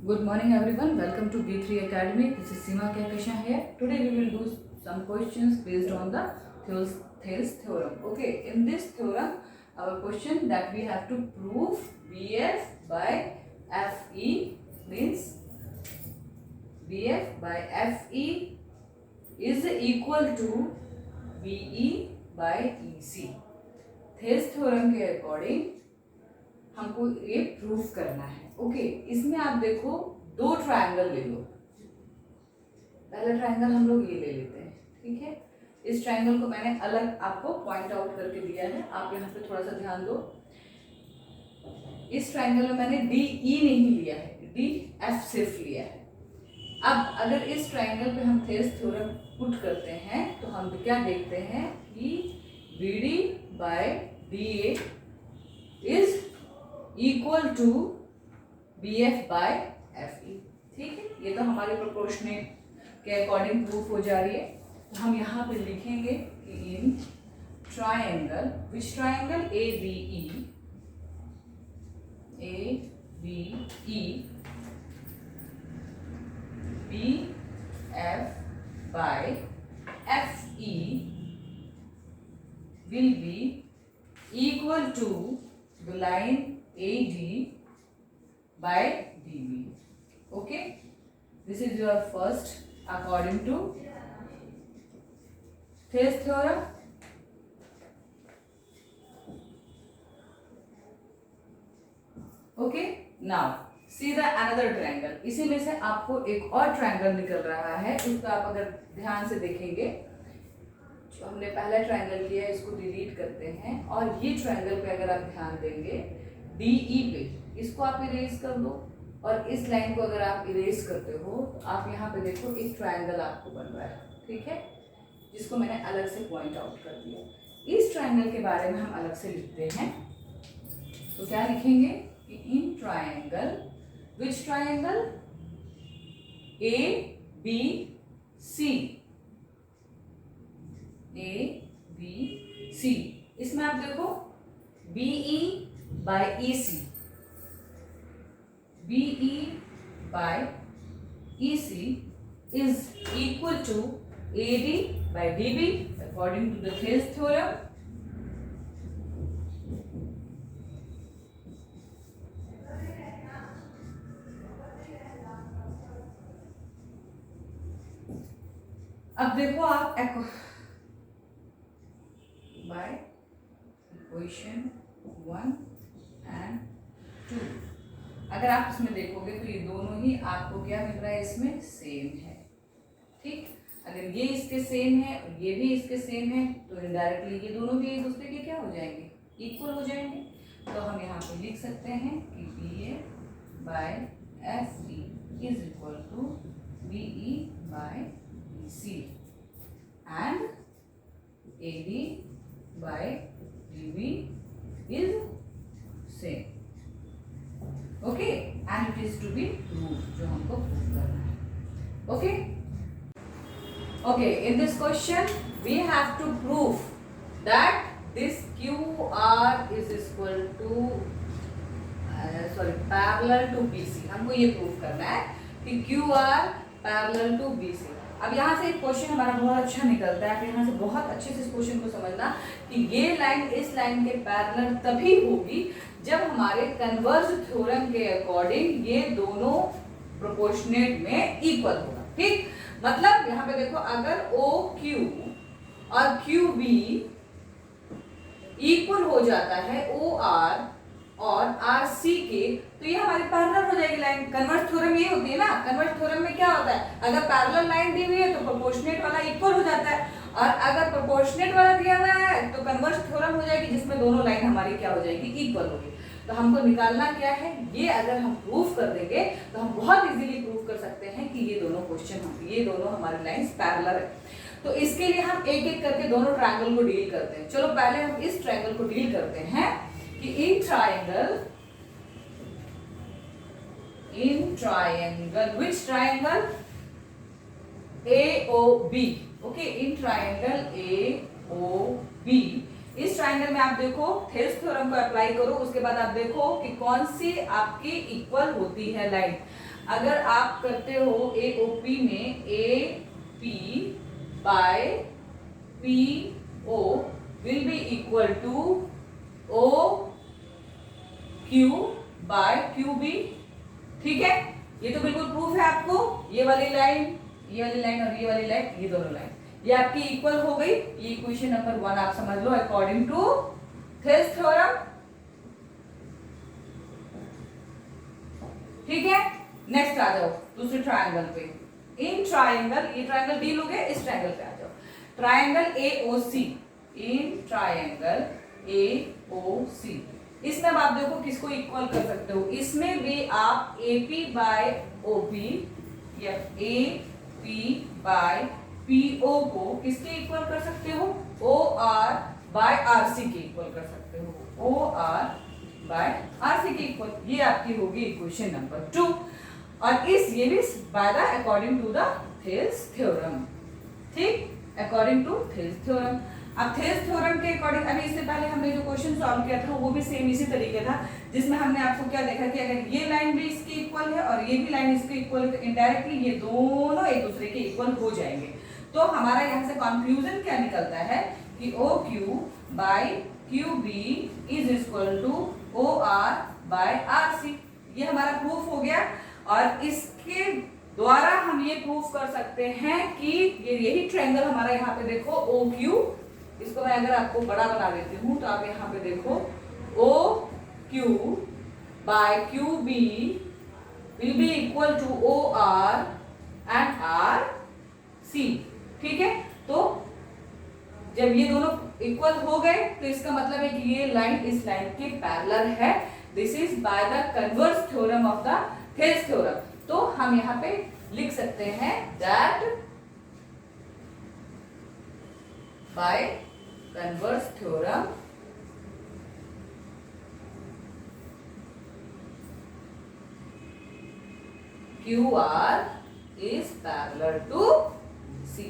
Good morning everyone. Welcome to B3 Academy. This is Seema Kehkashan here. Today we will do some questions based on the Thales theorem. Okay, in this theorem, our question that we have to prove BF by FE means BF by FE is equal to BE by EC. Thales theorem के according हमको ये proof करना है. Okay, इसमें आप देखो दो triangle ले लो. पहला ट्रायंगल हम लोग ये ले लेते हैं. ठीक है, इस ट्रायंगल को मैंने अलग आपको पॉइंट आउट करके दिया है. आप यहाँ पे थोड़ा सा ध्यान दो. इस ट्रायंगल में मैंने डी ई नहीं लिया है, डी एफ सिर्फ लिया है. अब अगर इस ट्रायंगल पे हम थेल्स थ्योरम पुट करते हैं तो हम क्या देखते हैं कि B D by D A is equal to B F by F E. ठीक है, ये तो हमारे प्रोपोर्शनेट के अकॉर्डिंग प्रूफ हो जा रही है. तो हम यहाँ पे लिखेंगे कि in triangle, which triangle, A B E B F by F E will be equal to the line AD by DB. Okay, this is your first according to Thales theorem. Okay, now see the another triangle. इसी में से आपको एक और triangle निकल रहा है. इसको आप अगर ध्यान से देखेंगे, जो हमने पहला ट्रायंगल किया है इसको डिलीट करते हैं और ये ट्रायंगल पे अगर आप ध्यान देंगे डी ई पे, इसको आप इरेज कर दो और इस लाइन को अगर आप इरेज करते हो तो आप यहाँ पे देखो एक ट्रायंगल आपको बन रहा है. ठीक है, जिसको मैंने अलग से पॉइंट आउट कर दिया. इस ट्रायंगल के बारे में हम अलग से लिखते हैं. तो क्या लिखेंगे कि in triangle, which triangle, A B C, A B C. इसमें आप देखो BE by E C, BE by E C is equal to A D by D B according to the Thales theorem. अब देखो आप by equation 1 and 2, अगर आप इसमें देखोगे तो ये दोनों ही आपको क्या मिल रहा है, इसमें सेम है. ठीक, अगर ये इसके सेम है और ये भी इसके सेम है तो इनडायरेक्टली ये दोनों भी एक दूसरे के क्या हो जाएंगे, इक्वल हो जाएंगे. तो हम यहाँ पे लिख सकते हैं कि B A by F E is equal to B E by B C and A D by dB is same. Okay, and it is to be proved, जो हमको प्रूव करना है. Okay, okay, in this question we have to prove that this QR is equal to parallel to BC. हमको ये prove करना है कि QR parallel to BC. अब यहाँ से एक क्वेश्चन हमारा बहुत अच्छा निकलता है. आप यहाँ से बहुत अच्छे से इस क्वेश्चन को समझना कि ये लाइन इस लाइन के पैरेलल तभी होगी जब हमारे कन्वर्ज थ्योरम के अकॉर्डिंग ये दोनों प्रोपोर्शनेट में इक्वल होगा. ठीक, मतलब यहाँ पे देखो अगर ओ क्यू और क्यू बी इक्वल हो जाता है ओ आर और आर सी के, तो ये हमारी पैरेलल हो जाएगी लाइन. कन्वर्ज थ्योरम ये होती है ना. कन्वर्ज थ्योरम में क्या होता है, अगर पैरेलल लाइन दी हुई है तो प्रोपोर्शनेट वाला इक्वल हो जाता है और अगर प्रोपोर्शनेट वाला दिया हुआ है तो कन्वर्ज थ्योरम हो जाएगी जिसमें दोनों लाइन हमारी क्या हो जाएगी, इक्वल होगी. तो हमको निकालना क्या है, ये अगर हम प्रूफ कर देंगे तो हम बहुत इजीली प्रूफ कर सकते हैं कि ये दोनों क्वेश्चन, ये दोनों हमारी लाइंस पैरेलल है. तो इसके लिए हम एक एक करके दोनों ट्रायंगल को डील करते हैं. चलो पहले हम इस ट्रायंगल को डील करते हैं कि in triangle, which triangle, AOB. Okay, in triangle AOB इस ट्राइंगल में आप देखो थेल्स थ्योरम को अप्लाई करो, उसके बाद आप देखो कि कौन सी आपकी इक्वल होती है लाइन। अगर आप करते हो AOP में AP by PO will be equal to OQ by QB, ठीक है। ये तो बिल्कुल प्रूफ है आपको, ये वाली लाइन और ये वाली लाइन, ये दोनों लाइन ये आपकी इक्वल हो गई। ये इक्वेशन नंबर 1 आप समझ लो अकॉर्डिंग टू थेल्स थ्योरम, ठीक है। नेक्स्ट आ जाओ दूसरे ट्रायंगल पे। इन ट्रायंगल, ये ट्रायंगल डी लोगे, इस ट्रायंगल पे आ जाओ। Triangle AOC, in triangle AOC, इसमें अब आप देखो किसको इक्वल कर सकते हो। इसमें भी आप AP बाय OP या AP बाय PO को किसके इक्वल कर सकते हो, OR बाय RC के इक्वल कर सकते हो, OR बाय RC के इक्वल। ये आपकी होगी इक्वेशन नंबर 2, और ये भी by the according to the Thales theorem, ठीक, अकॉर्डिंग टू थेल्स थ्योरम। अब थेल्स थ्योरम के अकॉर्डिंग, अभी इससे पहले हमने जो क्वेश्चन सॉल्व किया था वो भी सेम इसी तरीके था, जिसमें हमने आपको क्या देखा कि अगर ये लाइन भी इसकी इक्वल है और ये भी लाइन इसके इक्वल है तो इनडायरेक्टली ये दोनों एक दूसरे के इक्वल हो जाएंगे। तो हमारा यहाँ से कंक्लूजन क्या निकलता है कि OQ by QB is equal to OR by RC। ये हमारा प्रूफ हो गया, और इसके द्वारा हम ये प्रूफ कर सकते हैं कि यही ट्रायंगल हमारा यहाँ पे देखो OQ, इसको मैं अगर आपको बड़ा बना देती हूँ तो आप यहाँ पे देखो OQ by QB will be equal to OR and RC, ठीक है। तो जब ये दोनों इक्वल हो गए तो इसका मतलब है कि ये लाइन इस लाइन के पैरेलल है। This is by the converse theorem of the Thales theorem. तो हम यहाँ पे लिख सकते हैं that by converse theorem QR is parallel to C,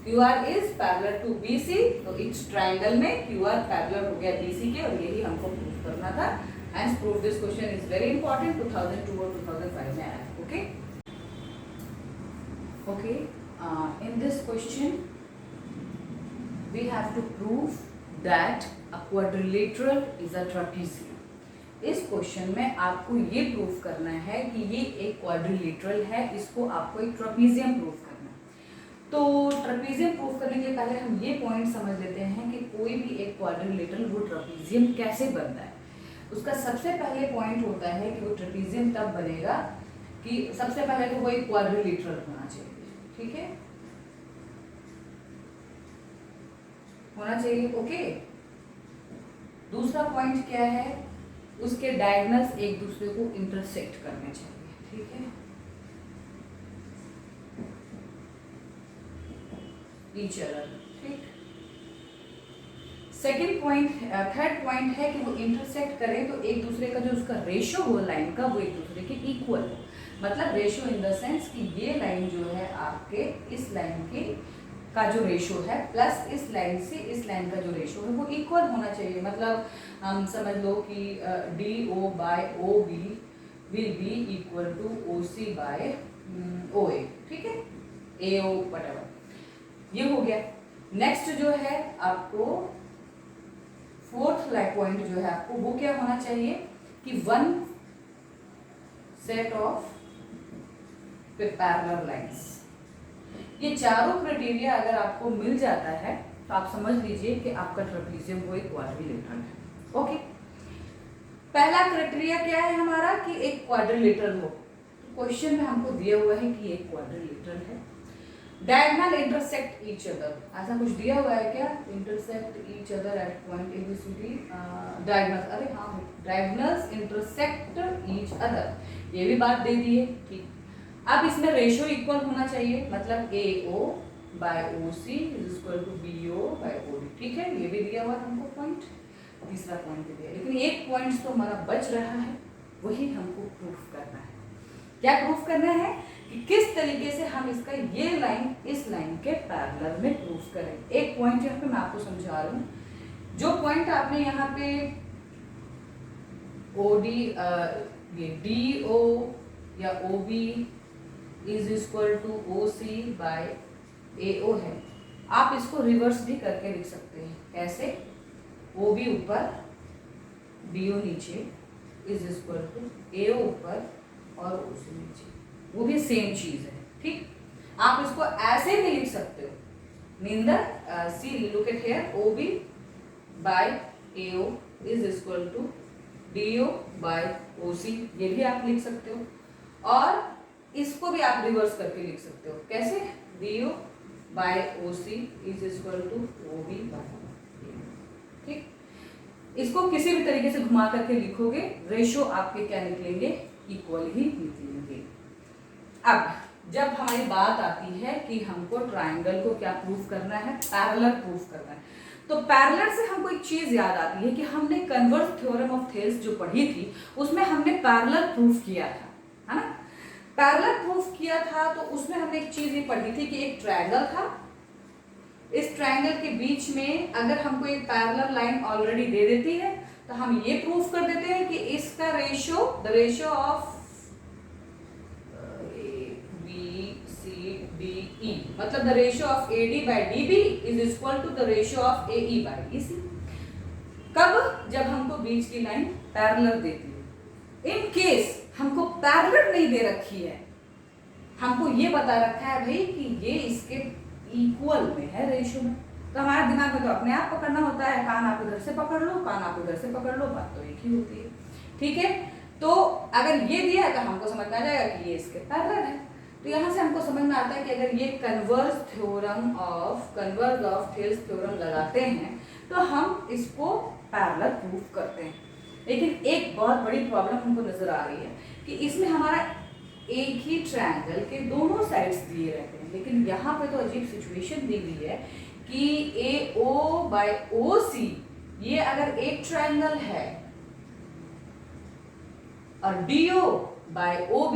QR is parallel to BC। तो इस ट्रायंगल में QR पैरेलल हो गया BC के, और यही हमको प्रूफ करना था। And proof this question is very important, 2002 और 2005 में आया। Okay okay, in this question we have to prove that a quadrilateral is a trapezium। इस क्वेश्चन में आपको ये प्रूफ करना है कि ये एक क्वाड्रिलेटरल है, इसको आपको एक ट्रेपेजियम प्रूफ करना है। तो ट्रेपेजियम प्रूफ करने के लिए पहले हम ये पॉइंट समझ लेते हैं कि कोई भी एक क्वाड्रिलेटरल वो ट्रेपेजियम कैसे बनता है। उसका सबसे पहले पॉइंट होता है कि वो ट्रेपेजियम तब बनेगा कि सबसे पहले तो वो एक क्वाड्रिलेटरल होना चाहिए, ठीक है, होना चाहिए। ओके, दूसरा पॉइंट क्या है, उसके डायगोनल्स एक दूसरे को इंटरसेक्ट करने चाहिए, ठीक है, ईच अदर, ठीक। सेकेंड पॉइंट, थर्ड पॉइंट है कि वो इंटरसेक्ट करें तो एक दूसरे का जो उसका रेशो हो लाइन का वो एक दूसरे के इक्वल हो। मतलब रेशो इन द सेंस कि ये लाइन जो है आपके इस लाइन के का जो रेशो है प्लस इस लाइन से इस लाइन का जो रेशो है वो इक्वल होना चाहिए। मतलब हम समझ लो कि DO by OB will be equal to OC by OA, ठीक है, AO वटेवर, ये हो गया। नेक्स्ट जो है आपको फोर्थ पॉइंट जो है आपको वो क्या होना चाहिए कि one set of parallel lines. ये चारों क्राइटेरिया अगर आपको मिल जाता है तो आप समझ लीजिए कि आपका ट्रेपेजियम वो एक क्वाड्रिलेटरल है। ओके, पहला क्राइटेरिया क्या है हमारा कि एक क्वाड्रिलेटरल हो। क्वेश्चन में हमको दिया हुआ है कि एक क्वाड्रिलेटरल है। डायगोनल इंटरसेक्ट ईच अदर, ऐसा कुछ दिया हुआ है क्या, intersect each other at point ABCD, diagonal, अरे हाँ डायगोनल्स इंटरसेक्ट ईच अदर, ये भी बात दे दी है, ठीक। अब इसमें रेशो इक्वल होना चाहिए, मतलब AO by OC is equal to BO by OD, ठीक है, ये भी दिया हुआ हमको पॉइंट। तीसरा पॉइंट भी दिया, लेकिन एक पॉइंट तो हमारा बच रहा है, वही हमको प्रूफ करना है। क्या प्रूफ करना है कि किस तरीके से हम इसका ये लाइन इस लाइन के पैरेलल में प्रूफ करें। एक पॉइंट यहाँ पे मैं आपको समझा रहा हूँ जो पॉइंट आपने यहाँ पे ओडी ये डी ओ या O B is equal to O C by A O है, आप इसको रिवर्स भी करके लिख सकते हैं। कैसे? ओ बी ऊपर, डी ओ नीचे, इज इक्वल टू ए ओ ऊपर और ओ सी नीचे, वो भी सेम चीज है। ठीक, आप इसको ऐसे भी लिख सकते हो, mean the see look at here, O B by A O is equal to D O by O C, ये भी आप लिख सकते हो। और इसको भी आप रिवर्स करके लिख सकते हो। कैसे? D O by O C is equal to O B by. ठीक, इसको किसी भी तरीके से घुमा करके लिखोगे, रेशो आपके क्या निकलेंगे? इक्वल ही निकलेंगे। अब जब हमारी बात आती है कि हमको ट्राइंगल को क्या प्रूफ करना है? पैरेलल प्रूफ करना है। तो पैरेलल से हमको एक चीज याद आती है कि हमने कन्वर्स थ्योरम ऑफ थेल्स जो पढ़ी थी, उसमें हमने पैरेलल प्रूफ किया था, है ना? पैरेलल प्रूफ किया था तो उसमें हमने एक चीज ये पढ़ी थी कि एक ट्रायंगल था, इस ट्रायंगल के बीच में अगर हमको एक पैरेलल लाइन ऑलरेडी दे देती है तो हम ये प्रूफ कर देते हैं कि इसका ratio, the ratio of BE, मतलब the ratio of AD by DB is equal to the ratio of AE by EC। कब? जब हमको बीच की लाइन पैरेलल देती है। इन केस हमको पैरेलल नहीं दे रखी है, हमको ये बता रखा है भाई कि ये इसके इक्वल में है रेशियो में, तो हमारे दिमाग में तो अपने आप पकड़ना होता है, कान आप उधर से पकड़ लो, कान आप उधर से पकड़ लो, बात तो एक ही होती है। ठीक है, तो अगर ये दिया है तो हमको समझ में आ जाएगा कि ये इसके पैरेलल है। तो यहाँ से हमको समझ में आता है कि अगर ये कन्वर्स ऑफ थेल्स थ्योरम लगाते हैं तो हम इसको पैरेलल प्रूफ करते हैं। लेकिन एक बहुत बड़ी प्रॉब्लम हमको नजर आ रही है कि इसमें हमारा एक ही ट्रायंगल के दोनों साइड्स दिए रहते हैं, लेकिन यहाँ पे तो अजीब सिचुएशन दी हुई है कि AO बाय OC ये अगर एक ट्रायंगल है और DO बाय OB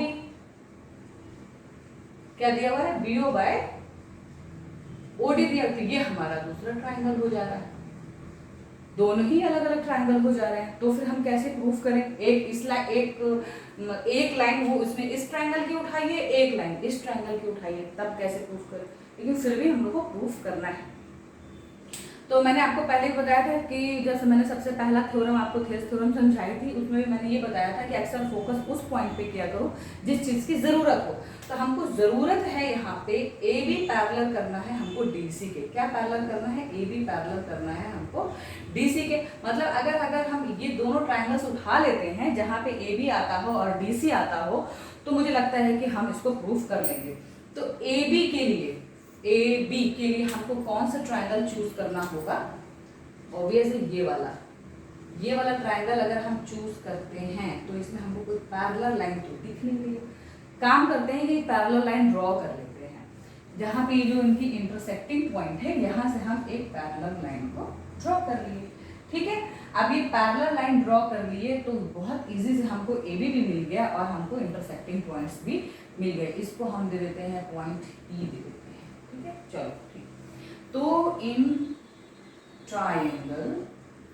क्या दिया हुआ है? BO बाय OD दिया, तो ये हमारा दूसरा ट्रायंगल हो जा रहा है। दोनों ही अलग अलग ट्रायंगल हो जा रहे हैं, तो फिर हम कैसे प्रूफ करें? एक लाइन वो इसमें इस ट्रायंगल की उठाइए, एक लाइन इस ट्रायंगल की उठाइए, तब कैसे प्रूफ करें? लेकिन फिर भी हम लोग को प्रूफ करना है। तो मैंने आपको पहले ही बताया था कि जैसे मैंने सबसे पहला थ्योरम आपको थेल्स थ्योरम समझाई थी, उसमें भी मैंने ये बताया था कि अक्सर फोकस उस पॉइंट पे किया करो जिस चीज़ की ज़रूरत हो। तो हमको ज़रूरत है यहाँ पे AB पैरेलल करना है हमको DC के। क्या पैरेलल करना है? AB पैरेलल करना है हमको DC के। मतलब अगर हम ये दोनों ट्रायंगल्स उठा लेते हैं जहाँ पे AB आता हो और DC आता हो, तो मुझे लगता है कि हम इसको प्रूफ कर लेंगे। तो AB के लिए हमको कौन सा ट्रायंगल चूज करना होगा? ऑब्वियसली ये वाला ट्रायंगल अगर हम चूज करते हैं तो इसमें हमको कोई पैरेलल लाइन तो दिख नहीं रही है। काम करते हैं कि पैरेलल लाइन ड्रॉ कर लेते हैं, जहाँ पे जो इनकी इंटरसेक्टिंग पॉइंट है यहाँ से हम एक पैरेलल लाइन को ड्रॉ कर लिए। ठीक है, अब ये पैरेलल लाइन ड्रॉ कर लिए तो बहुत इजी से हमको AB भी मिल गया और हमको इंटरसेक्टिंग पॉइंट्स भी मिल गए। इसको हम दे देते हैं पॉइंट E दे देते हैं। ठीक है, चलो ठीक। तो इन ट्रायंगल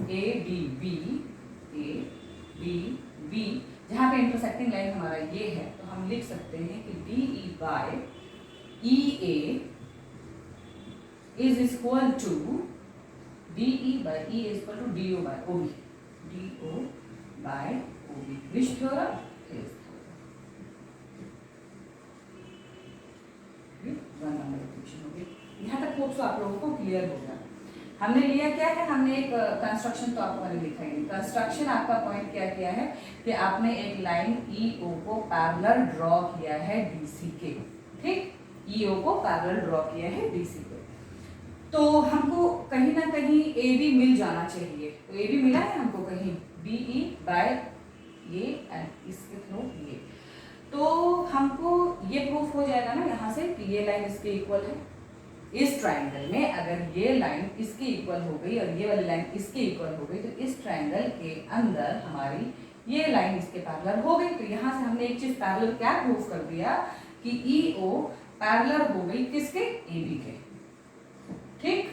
ADB जहाँ पे इंटरसेक्टिंग लाइन हमारा ये है, तो हम लिख सकते हैं कि DE by EA is equal to DE by E is equal to DO by OB। DO by OB which theorem? यहाँ तक होप सो आप लोगों को क्लियर हो गया। हमने लिया क्या है? हमने एक कंस्ट्रक्शन, तो आपको मैंने लिखा ही कंस्ट्रक्शन। आपका पॉइंट क्या किया है कि आपने एक लाइन EO को पैरेलल ड्रॉ किया है DC के। ठीक, EO को पैरेलल ड्रॉ किया है DC के, तो हमको कहीं ना कहीं AB मिल जाना चाहिए। तो AB मिला है हमको कहीं, BE बाय ये एंड इसके थ्रू ये, तो हमको ये प्रूफ हो जाएगा ना यहाँ से कि ये लाइन इसके इक्वल है। इस ट्रायंगल में अगर ये लाइन इसकी इक्वल हो गई और ये वाली लाइन इसकी इक्वल हो गई, तो इस ट्रायंगल के अंदर हमारी ये लाइन इसके पैरेलल हो गई। तो यहाँ से हमने एक चीज पैरेलल क्या प्रूफ कर दिया कि EO पैरेलल हो गई किसके? AB के। ठीक,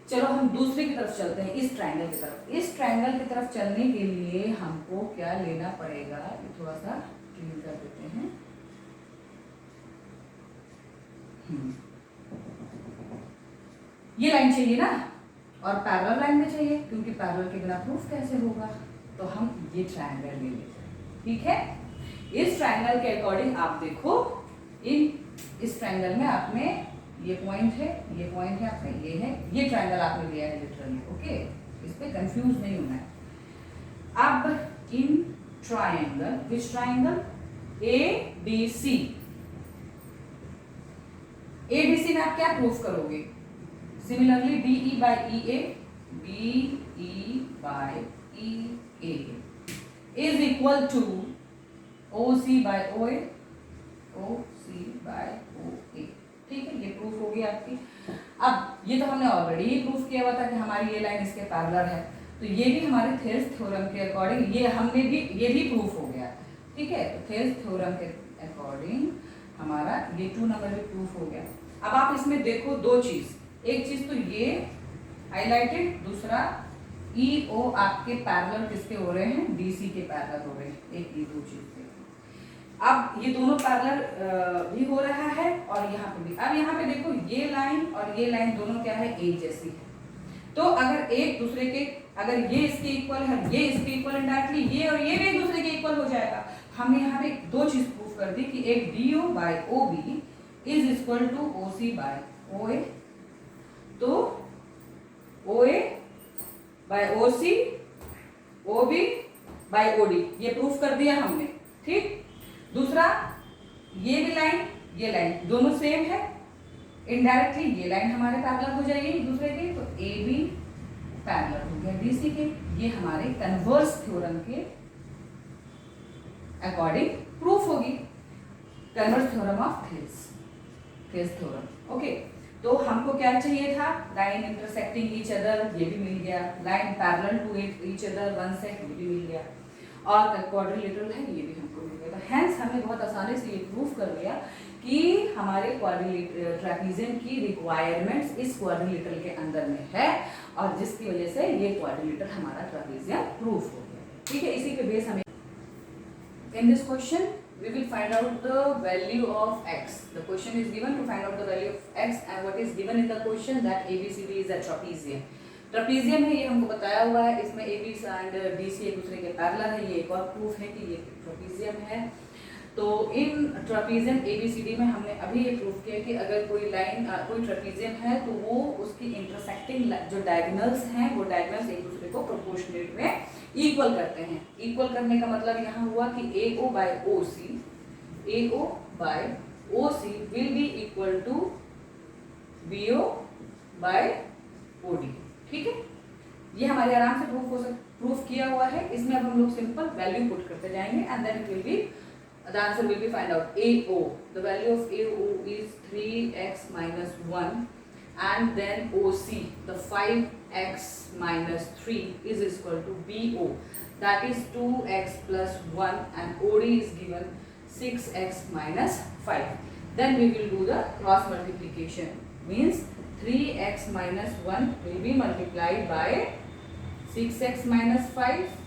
चलो हम दूसरे की तरफ चलते हैं, इस ट्रायंगल की तरफ। इस ट्रायंगल की तरफ चलने के लिए हमको क्या लेना पड़ेगा, ये थोड़ा सा क्लीन कर देते हैं। ये लाइन चाहिए ना, और पैरेलल लाइन में चाहिए, क्योंकि पैरेलल के बिना प्रूफ कैसे होगा। तो हम ये ट्रायंगल ले लेते हैं, ठीक है। इस ट्रायंगल के अकॉर्डिंग आप देखो, इस ट्रायंगल में आपने ये पॉइंट है, ये पॉइंट है आपका, ये है, ये ट्रायंगल आपने लिया है लिटरली, ओके। इस पे कंफ्यूज नहीं होना है। अब इन triangle, which triangle, ABC, ABC में आप क्या प्रूफ करोगे? Similarly DE by EA, DE by EA is equal to OC by OA, OC by OA, ठीक है। ये प्रूफ होगी आपकी। अब ये तो हमने ऑलरेडी प्रूफ किया हुआ था कि हमारी ये लाइन इसके पैरेलल है, तो ये भी हमारे थेल्स थ्योरम के अकॉर्डिंग ये भी प्रूफ हो गया, ठीक है। तो थेल्स थ्योरम के अकॉर्डिंग हमारा ये 2 नंबर भी प्रूफ हो गया। अब आप इसमें देखो दो चीज, एक चीज तो ये हाईलाइटेड, दूसरा EO आपके पैरेलल किसके हो रहे हैं, DC के पैरेलल हो रहे हैं। एक ये दो चीज देखो। अब ये दोनों पैरेलल भी हो रहा है और यहाँ पे भी। अब यहाँ पे देखो ये लाइन और ये लाइन दोनों क्या है, एक जैसी है। तो अगर एक दूसरे के, अगर ये इसके इक्वल है, ये इसके इक्वल, इंडायरेक्टली ये और ये भी एक दूसरे के इक्वल हो जाएगा। हमने यहाँ पे दो चीज प्रूफ कर दी कि एक DO by OB is equal to OC by OA, तो OA by OC, OB by OD, ये प्रूफ कर दिया हमने, ठीक। दूसरा ये भी लाइन, ये लाइन दोनों सेम है, इनडायरेक्टली ये लाइन हमारे पैरेलल हो जाएगी एक दूसरे के, तो AB पैरेलल हो गया DC के। ये हमारे कन्वर्स थ्योरम के अकॉर्डिंग प्रूफ होगी, converse theorem of Thales theorem, okay. तो हमको क्या चाहिए था, लाइन इंटरसेक्टिंग ईच अदर, ये भी मिल गया। Line parallel to each other one set, ये भी मिल गया। और क्वाड्रिलेटरल है, ये भी हमको मिल गया। तो हेंस हमने बहुत आसानी से ये प्रूफ कर लिया कि हमारे ट्रेपीजियम की रिक्वायरमेंट्स इस क्वाड्रिलेटरल के अंदर में है, और जिसकी वजह से ये क्वाड्रिलेटरल हमारा ट्रेपीजियम प्रूफ हो गया, ठीक है। इसी पे बेस हमें in this question we will find out the value of x. The question is given to find out the value of x, and what is given in the question that ABCD is a trapezium. Trapezium है, ये हमको बताया हुआ है। इसमें AB and DC एक दूसरे के पैरेलल है, ये एक और प्रूफ है कि ये ट्रपीजियम है। तो इन ट्रपीजियम ABCD में हमने अभी ये प्रूफ किया कि अगर कोई लाइन कोई ट्रपीजियम है तो वो उसकी इंटरसेक्टिंग जो डायगोनल्स हैं, वो डायगोनल्स एक दूसरे को प्रोपोर्शनेट में इक्वल करते हैं। इक्वल करने का मतलब यहाँ हुआ कि AO by OC will be equal to BO by OD, ठीक है। ये हमारे आराम से प्रूफ किया हुआ है। इसमें अब हम लोग सिंपल वैल्यू पुट करते जाएंगे, and then it will be the answer will be find out AO. The value of AO is 3x minus 1, and then OC, the 5x minus 3 is equal to BO, that is 2x plus 1, and OD is given 6x minus 5. Then we will do the cross multiplication, means 3x minus 1 will be multiplied by 6x minus 5,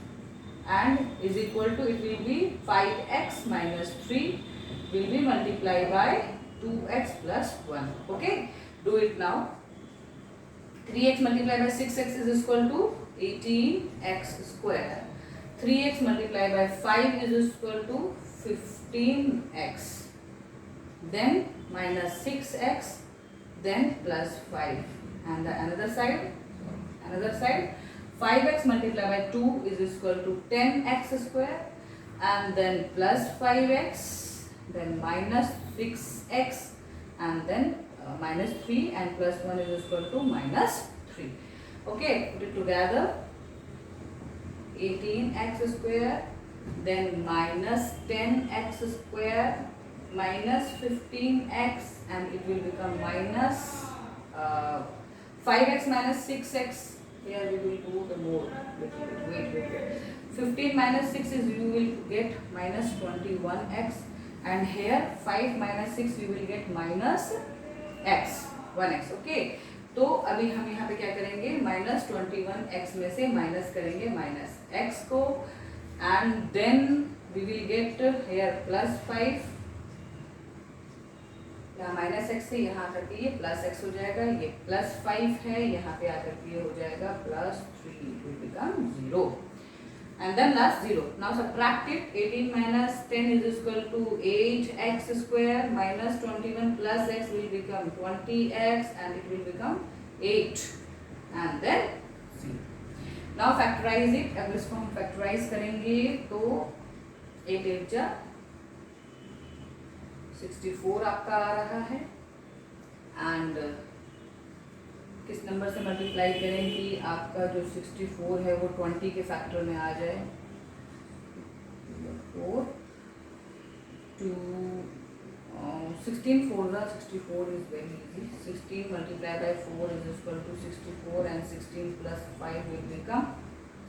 and is equal to, it will be 5x minus 3 will be multiplied by 2x plus 1, okay. Do it now. 3x multiplied by 6x is equal to 18x square. 3x multiplied by 5 is equal to 15x, then minus 6x, then plus 5, and the another side 5x multiplied by 2 is equal to 10x square, and then plus 5x, then minus 6x, and then minus 3, and plus 1 is equal to minus 3. Okay, put it together. 18x square, then minus 10x square, minus 15x, and it will become minus 5x minus 6x. Here we will do the more. Wait. 15 minus 6 is, you will get minus 21x, and here 5 minus 6 you will get minus x, 1x, okay. तो अभी हम यहाँ पे क्या करेंगे, -21x में से minus करेंगे -x को, and then we will get here +5, यहाँ -x से यहाँ आकर के ये +x हो जाएगा, ये +5 है, यहाँ पे आकर के ये हो जाएगा +3, it will become 0, and then last 0. Now subtract it. 18 minus 10 is equal to 8x square minus 21 plus x will become 20x, and it will become 8, and then 0. Now factorize it. अब इसको हम factorize करेंगे तो 8 8 जा 64 आपका आ रहा है, and किस नंबर से मल्टीप्लाई करें कि आपका जो 64 है वो 20 के फैक्टर में आ जाए। 4 to 16 4 64 is very easy. 16 multiplied by 4 is equal to 64, and 16 plus 5 will become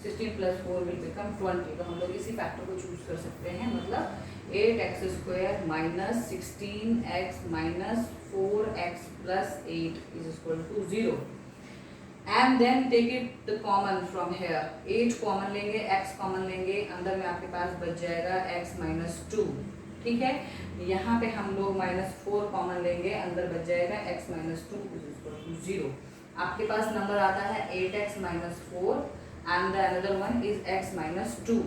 16 plus 4 will become 20. तो हम लोग इसी फैक्टर को चूज कर सकते हैं, मतलब 8x square minus 16x minus 4x plus 8 is equal to 0. And then take it the common from here. 8 common लेंगे, x कॉमन लेंगे, अंदर में आपके पास बच जाएगा x minus 2, ठीक है। यहाँ पे हम लोग -4 कॉमन लेंगे, अंदर बच जाएगा x minus 2 is equal to 0. आपके पास नंबर आता है 8x minus 4, and the another one is x minus 2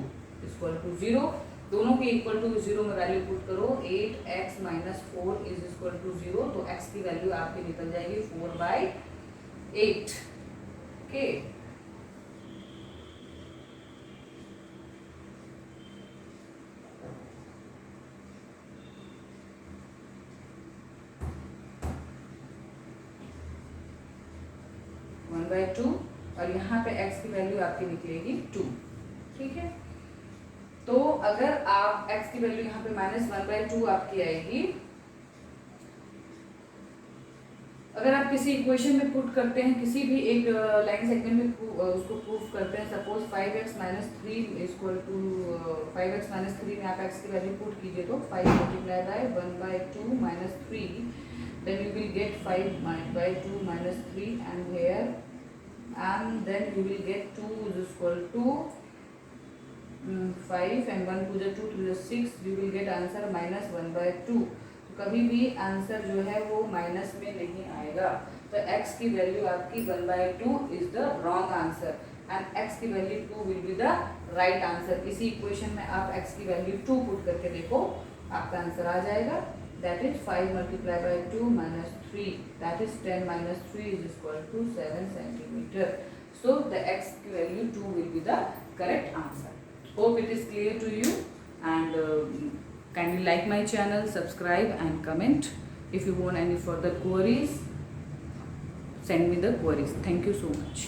is equal to 0. दोनों के इक्वल टू 0 में वैल्यू पुट करो, 8x minus 4 is equal to 0, तो x की वैल्यू आपकी निकल जाएगी 4/8, ओके। वन बाई 2, और यहाँ पे x की वैल्यू आपकी निकलेगी 2, ठीक है। तो अगर आप x की वैल्यू यहाँ पे -1/2 आपकी आएगी, अगर आप किसी इक्वेशन में पुट करते हैं, किसी भी एक लाइन सेगमेंट में उसको प्रूफ करते हैं, suppose 5x minus 3 equal to 5x minus 3 में आप x की वैल्यू पुट कीजिए तो 5 multiplied by 1/2 minus 3, then you will get 5/2 minus 3, and here, and then you will get 2 is equal to 5, and 1 to the 2 to the 6, you will get answer -1/2. कभी भी answer जो है वो minus में नहीं आएगा, तो x की वैल्यू आपकी 1/2 is the wrong answer, and x की value 2 will be the right answer. इसी इक्वेशन में आप x की वैल्यू 2 पुट करके देखो, आपका आंसर आ जाएगा, that is 5 multiplied by 2 minus 3, that is 10 minus 3 is equal to 7 centimeter. So the x की value 2 will be the correct answer. Hope it is clear to you, and kindly like my channel, subscribe and comment. If you want any further queries, send me the queries. Thank you so much.